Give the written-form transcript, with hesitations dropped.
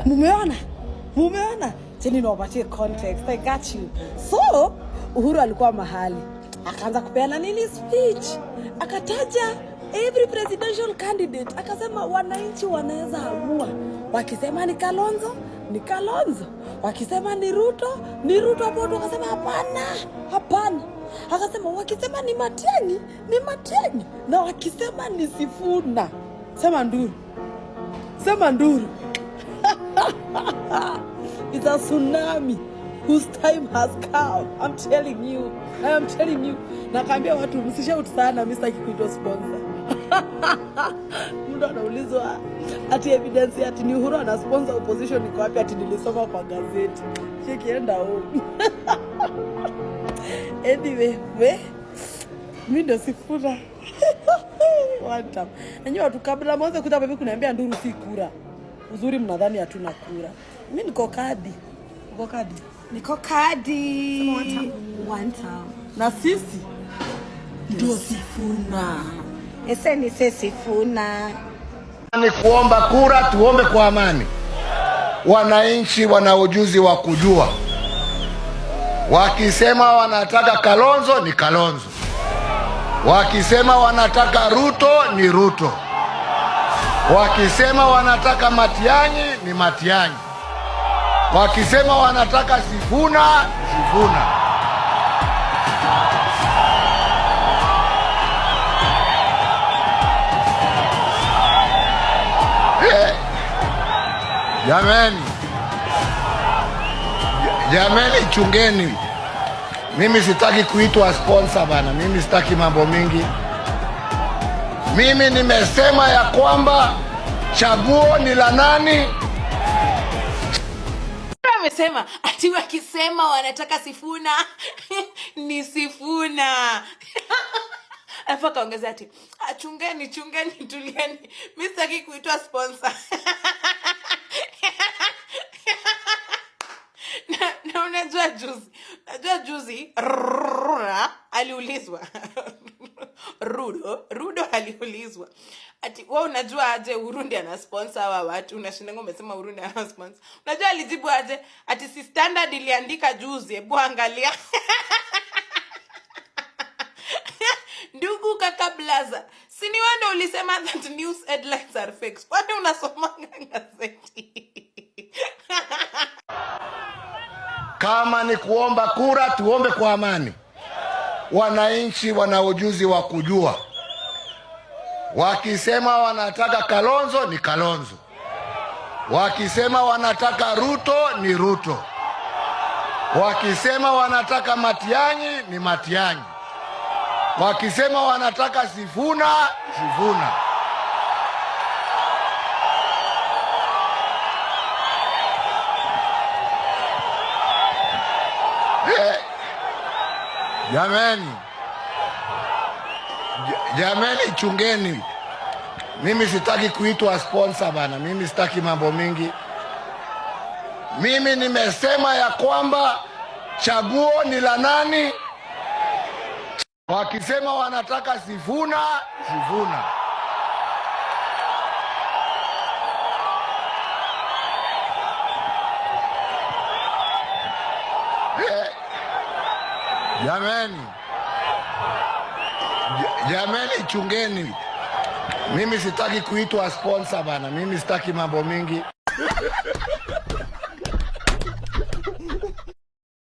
Mumeona? Mumeona? Cheni niwapatie context. I got you. So, Uhuru alikuwa mahali. Akaanza kupeana nini speech. Akataja every presidential candidate. Akasema wananchi wanaweza amua. Wakisema ni Kalonzo, ni Kalonzo. Wakisema ni Ruto, ni Ruto. Hapo akasema hapana, hapana. Akasema wakisema ni Matiang'i, ni Matiang'i. Na wakisema ni Sifuna. Sema nduru. Sema nduru. It's a tsunami whose time has come. I'm telling you. I am telling you. Nakwambia watu msishout sana, Mr. Kikuito sponsor. Mtu anaulizwa ati evidence ati ni Uhuru ana sponsor opposition iko wapi, ati nilisoma kwa gazeti. Chekienda home. Anyway, mimi ndo Sifuna. Wanta. Nanyi watu kabla mwanzo kuta bebe kuniambia nduru si kura. Uzuri mnadhani hatuna kura. Mimi niko kadi. Niko kadi. Niko kadi. One time. Na sisi ndio Sifuna. Ese ni Sifuna. Ni kuomba kura, tuombe kwa amani. Wananchi wana ujuzi wa kujua. Wakisema wanataka Kalonzo ni Kalonzo. Wakisema wanataka Ruto ni Ruto. Wakisema wanataka Matiang'i ni Matiang'i. Wakisema wanataka Sifuna, Sifuna. Jameni chungeni. Mimi sitaki kuitwa sponsor bana. Mimi sitaki mambo mingi. Mimi nimesema ya kwamba chaguo ni la nani? Amesema ati wakisema wanataka Sifuna ni Sifuna. Alafu kaongeza ati chungeni tulieni. Mimi sitaki kuitwa sponsor. Na unajua juzi aliulizwa Rudo aliulizwa ati wewe unajua aje Urundi ana sponsor wa watu, unashinda ngome umesema Urundi ana sponsor. Unajua alijibu aje ati si Standard iliandika juzi, hebu angalia. Ndugu kaka Blaza, si ni wewe ndio ulisema that news headlines are fake? Kwani unasoma gazeti? Kama ni kuomba kura, tuombe kwa amani. Wananchi wana ujuzi wa kujua. Wakisema wanataka Kalonzo ni Kalonzo. Wakisema wanataka Ruto ni Ruto. Wakisema wanataka Matiang'i ni Matiang'i. Wakisema wanataka Sifuna, Sifuna. Jameni chungeni. Mimi sitaki kuitwa sponsor bana. Mimi sitaki mambo mingi. Mimi nimesema ya kwamba chaguo ni la nani? Wakisema wanataka Sifuna, Sifuna. Jameni chungeni. Mimi sitaki kuitwa sponsor bana. Mimi sitaki mambo mingi.